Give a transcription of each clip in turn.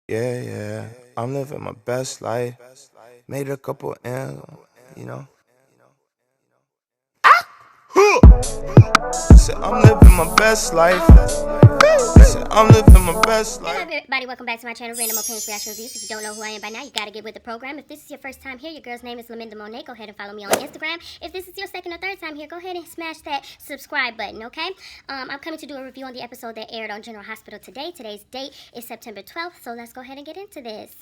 Yeah, yeah. I'm living my best life. Made a couple ends, you know. Said I'm living my best life. Said I'm living my best Hello life. everybody, welcome back to my channel, Random Opinions Reaction Reviews. If you don't know who I am by now, you gotta get with the program. If this is your first time here, your girl's name is Laminda Monet. Go ahead and follow me on Instagram. If this is your second or third time here, go ahead and smash that subscribe button, okay? I'm coming to do a review on the episode that aired on General Hospital today. Today's date is September 12th, so let's go ahead and get into this.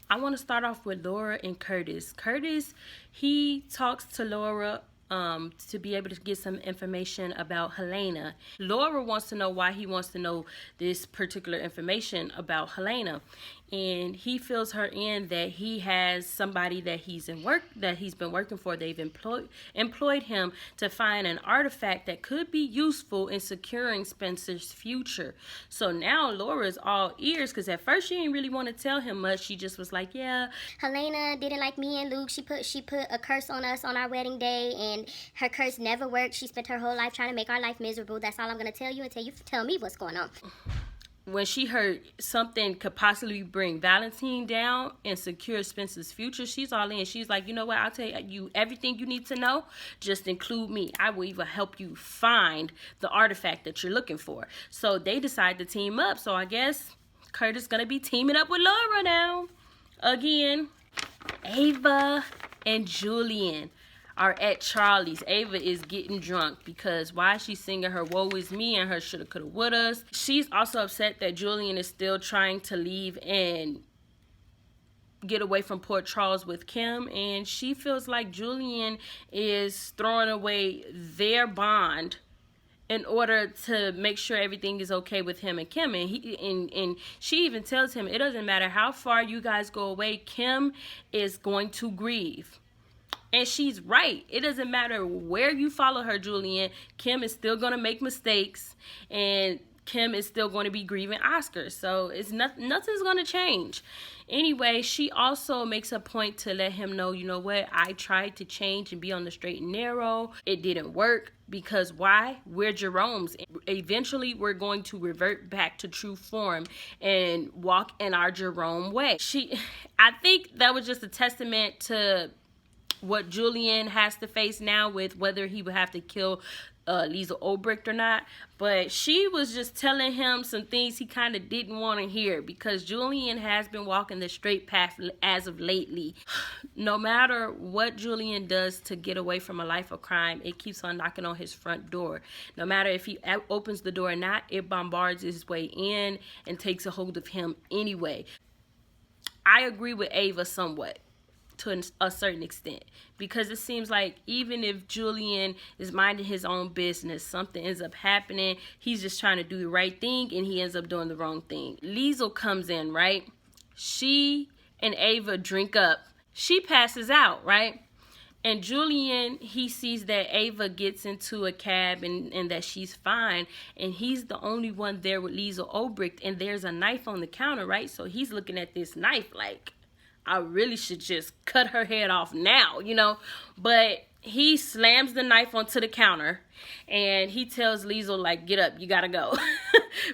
I want to start off with Laura and Curtis. Curtis, he talks to Laura to be able to get some information about Helena. Laura wants to know why he wants to know this particular information about Helena. And he fills her in that he has somebody that he's been working for. They've employed him to find an artifact that could be useful in securing Spencer's future. So now Laura's all ears, because at first she didn't really want to tell him much. She just was like, yeah, Helena didn't like me and Luke. She put a curse on us on our wedding day, and her curse never worked. She spent her whole life trying to make our life miserable. That's all I'm gonna tell you until you tell me what's going on. when she heard something could possibly bring Valentine down and secure Spencer's future, she's all in. She's like, you know what? I'll tell you everything you need to know. Just include me. I will even help you find the artifact that you're looking for. So they decide to team up. So I guess Curtis gonna be teaming up with Laura now. Again, Ava and Julian are at Charlie's. Ava is getting drunk because why she's singing her woe is me and her shoulda coulda wouldas. She's also upset that Julian is still trying to leave and get away from Port Charles with Kim, and she feels like Julian is throwing away their bond in order to make sure everything is okay with him and Kim. And she even tells him it doesn't matter how far you guys go away, Kim is going to grieve. And she's right. It doesn't matter where you follow her, Julian. Kim is still going to make mistakes. And Kim is still going to be grieving Oscar. So it's nothing's going to change. Anyway, she also makes a point to let him know, you know what? I tried to change and be on the straight and narrow. It didn't work. Because why? We're Jerome's. Eventually, we're going to revert back to true form and walk in our Jerome way. I think that was just a testament to what Julian has to face now with whether he would have to kill Lisa Obrecht or not. But she was just telling him some things he kind of didn't want to hear, because Julian has been walking the straight path as of lately. No matter what Julian does to get away from a life of crime, it keeps on knocking on his front door. No matter if he opens the door or not, it bombards his way in and takes a hold of him anyway. I agree with Ava somewhat, to a certain extent, because it seems like even if Julian is minding his own business, something ends up happening. He's just trying to do the right thing and he ends up doing the wrong thing. Liesl comes in, right? She and Ava drink up. She passes out, right? And Julian, he sees that Ava gets into a cab and that she's fine. And he's the only one there with Liesl Obrecht. And there's a knife on the counter, right? So he's looking at this knife like, I really should just cut her head off now, you know. But he slams the knife onto the counter and he tells Liesl, like, get up, you gotta go.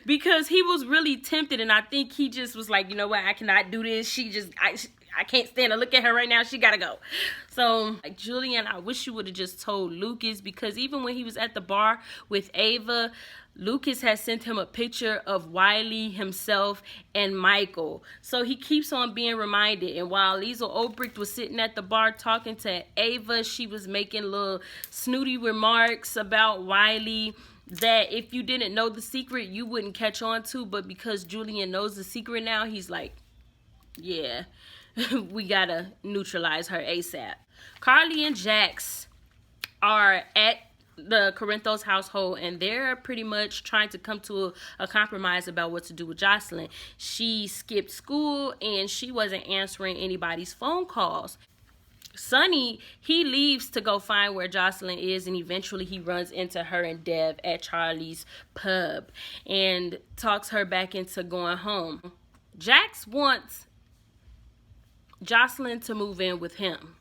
Because he was really tempted, and I think he just was like, you know what, I cannot do this. I can't stand to look at her right now. She gotta go. So, like, Julian, I wish you would have just told Lucas, because even when he was at the bar with Ava, Lucas has sent him a picture of Wiley himself and Michael. So he keeps on being reminded. And while Liesl Obrecht was sitting at the bar talking to Ava, she was making little snooty remarks about Wiley that if you didn't know the secret, you wouldn't catch on to. But because Julian knows the secret now, he's like, yeah, we gotta neutralize her ASAP. Carly and Jax are at the Corinthos household, and they're pretty much trying to come to a compromise about what to do with Josslyn. She skipped school and she wasn't answering anybody's phone calls. Sonny, he leaves to go find where Josslyn is, and eventually he runs into her and Dev at Charlie's pub and talks her back into going home. Jax wants Josslyn to move in with him.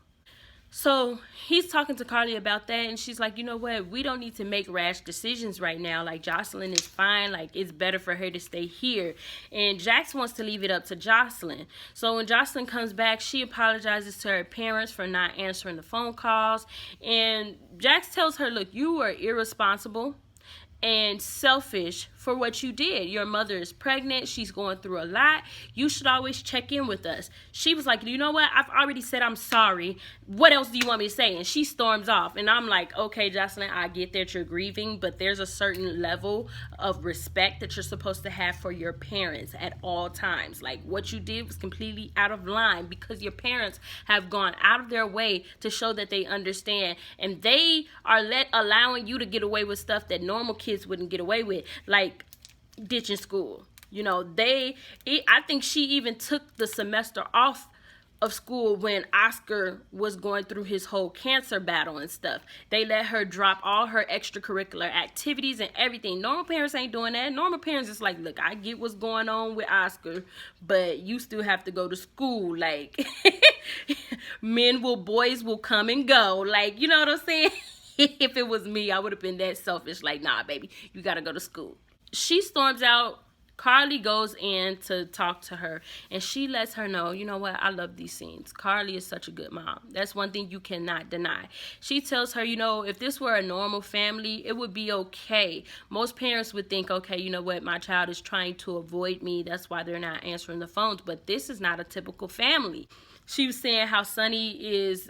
So he's talking to Carly about that, and she's like, you know what, we don't need to make rash decisions right now. Like, Josslyn is fine. Like, it's better for her to stay here. And Jax wants to leave it up to Josslyn. So when Josslyn comes back, she apologizes to her parents for not answering the phone calls. And Jax tells her, look, you were irresponsible and selfish for what you did. Your mother is pregnant. She's going through a lot. You should always check in with us. She was like, you know what? I've already said I'm sorry. What else do you want me to say? And she storms off. And I'm like, okay, Josslyn, I get that you're grieving, but there's a certain level of respect that you're supposed to have for your parents at all times. Like, what you did was completely out of line, because your parents have gone out of their way to show that they understand, and they are allowing you to get away with stuff that normal kids wouldn't get away with, like ditching school. You know, I think she even took the semester off of school when Oscar was going through his whole cancer battle and stuff. They let her drop all her extracurricular activities and everything. Normal parents ain't doing that. Normal parents is like, look, I get what's going on with Oscar, but you still have to go to school. Like, boys will come and go. Like, you know what I'm saying? If it was me, I would have been that selfish. Like, nah, baby, you gotta go to school. She storms out. Carly goes in to talk to her, and she lets her know, you know what, I love these scenes. Carly is such a good mom. That's one thing you cannot deny. She tells her, you know, if this were a normal family, it would be okay. Most parents would think, okay, you know what, my child is trying to avoid me. That's why they're not answering the phones. But this is not a typical family. She was saying how Sonny is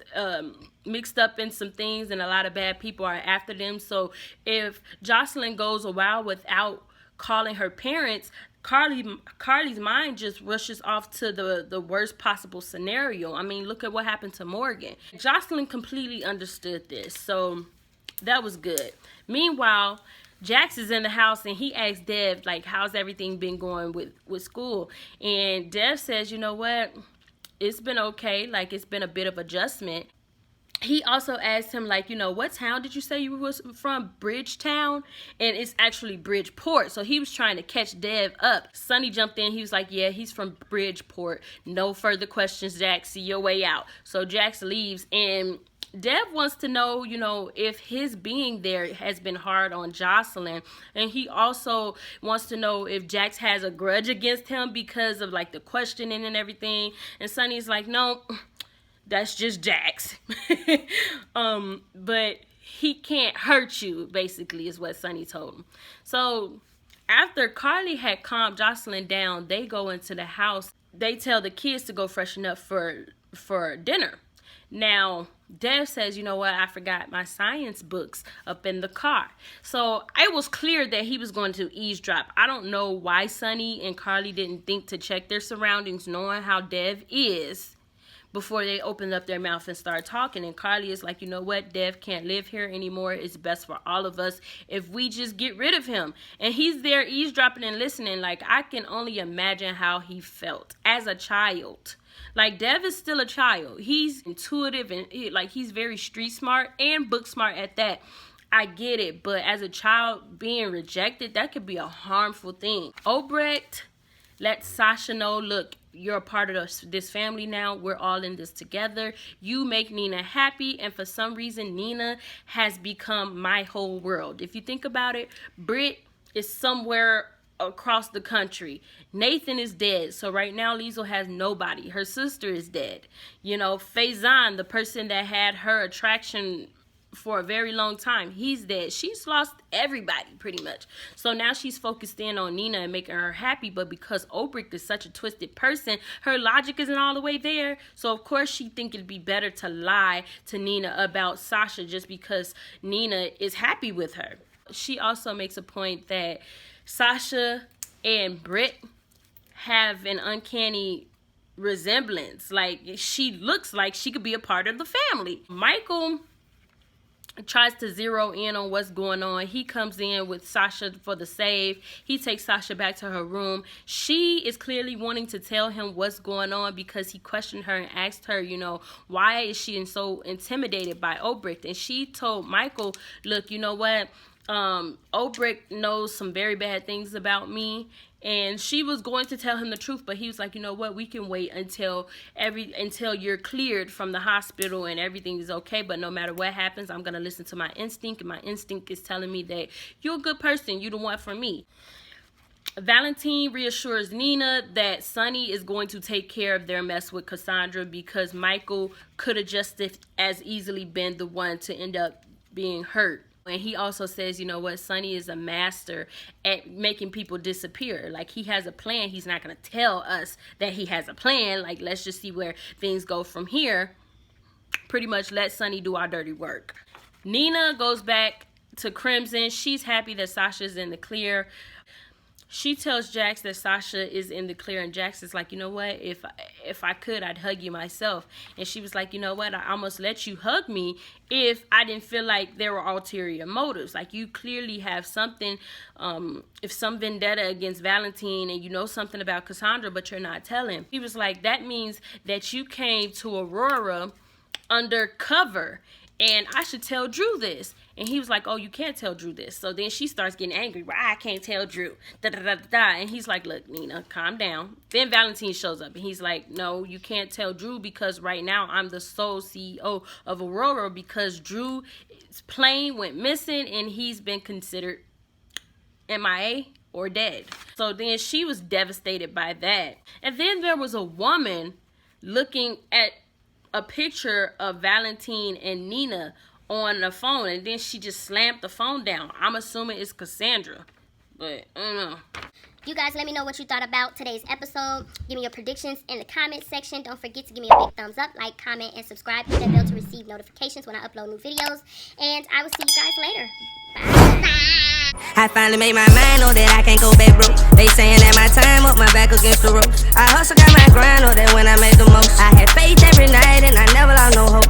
mixed up in some things, and a lot of bad people are after them. So if Josslyn goes a while without calling her parents, Carly's mind just rushes off to the worst possible scenario. I mean, look at what happened to Morgan. Josslyn completely understood this, so that was good. Meanwhile, Jax is in the house, and he asks Dev, like, how's everything been going with school? And Dev says, you know what, it's been okay. Like, it's been a bit of adjustment. He also asked him, like, you know, what town did you say you was from? Bridgetown? And it's actually Bridgeport. So he was trying to catch Dev up. Sonny jumped in. He was like, yeah, he's from Bridgeport. No further questions, Jax. See your way out. So Jax leaves, and Dev wants to know, you know, if his being there has been hard on Josslyn. And he also wants to know if Jax has a grudge against him because of, like, the questioning and everything. And Sonny's like, no, that's just Jax. But he can't hurt you, basically, is what Sonny told him. So after Carly had calmed Josslyn down, they go into the house. They tell the kids to go freshen up for dinner. Now, Dev says, you know what, I forgot my science books up in the car. So it was clear that he was going to eavesdrop. I don't know why Sonny and Carly didn't think to check their surroundings, knowing how Dev is, before they opened up their mouth and started talking. And Carly is like, you know what, Dev can't live here anymore. It's best for all of us if we just get rid of him. And he's there eavesdropping and listening. Like, I can only imagine how he felt as a child. Like, Dev is still a child. He's intuitive, and he's very street smart and book smart at that. I get it, but as a child being rejected, that could be a harmful thing. Obrecht let Sasha know, look, you're a part of this family now. We're all in this together. You make Nina happy, and for some reason, Nina has become my whole world. If you think about it, Britt is somewhere across the country. Nathan is dead, so right now Liesl has nobody. Her sister is dead. You know, Faison, the person that had her attraction for a very long time, he's dead. She's lost everybody pretty much. So now she's focused in on Nina and making her happy, but because Obrecht is such a twisted person, her logic isn't all the way there. So of course she think it'd be better to lie to Nina about Sasha just because Nina is happy with her. She also makes a point that Sasha and Britt have an uncanny resemblance. Like, she looks like she could be a part of the family. Michael tries to zero in on what's going on. He comes in with Sasha for the save. He takes Sasha back to her room. She is clearly wanting to tell him what's going on because he questioned her and asked her, you know, why is she so intimidated by Obrecht? And she told Michael, look, you know what? Obrecht knows some very bad things about me, And she was going to tell him the truth, but he was like, you know what, we can wait until you're cleared from the hospital and everything is okay. But no matter what happens, I'm gonna listen to my instinct, and my instinct is telling me that you're a good person, you the one for me. Valentine reassures Nina that Sonny is going to take care of their mess with Cassandra, because Michael could have just as easily been the one to end up being hurt. And he also says, you know what, Sonny is a master at making people disappear. Like, he has a plan. He's not going to tell us that he has a plan. Like, let's just see where things go from here. Pretty much let Sonny do our dirty work. Nina goes back to Crimson. She's happy that Sasha's in the clear. She tells Jax that Sasha is in the clear, and Jax is like, you know what, if I could, I'd hug you myself. And she was like, you know what, I almost let you hug me if I didn't feel like there were ulterior motives. Like, you clearly have something, if some vendetta against Valentine, and you know something about Cassandra, but you're not telling. He was like, that means that you came to Aurora undercover, and I should tell Drew this. And he was like, oh, you can't tell Drew this. So then she starts getting angry. Well, I can't tell Drew. Da, da, da, da, da. And he's like, look, Nina, calm down. Then Valentine shows up. And he's like, no, you can't tell Drew, because right now I'm the sole CEO of Aurora, because Drew's plane went missing and he's been considered MIA or dead. So then she was devastated by that. And then there was a woman looking at a picture of Valentine and Nina on the phone, and then she just slammed the phone down. I'm assuming it's Cassandra, but I don't know. You guys, let me know what you thought about today's episode. Give me your predictions in the comment section. Don't forget to give me a big thumbs up, like, comment, and subscribe. Hit that bell to receive notifications when I upload new videos. And I will see you guys later. Bye. I finally made my mind, know that I can't go back broke. They saying that my time up, my back against the rope. I hustle, got my grind, know that when I make the most. I had faith every night and I never lost no hope.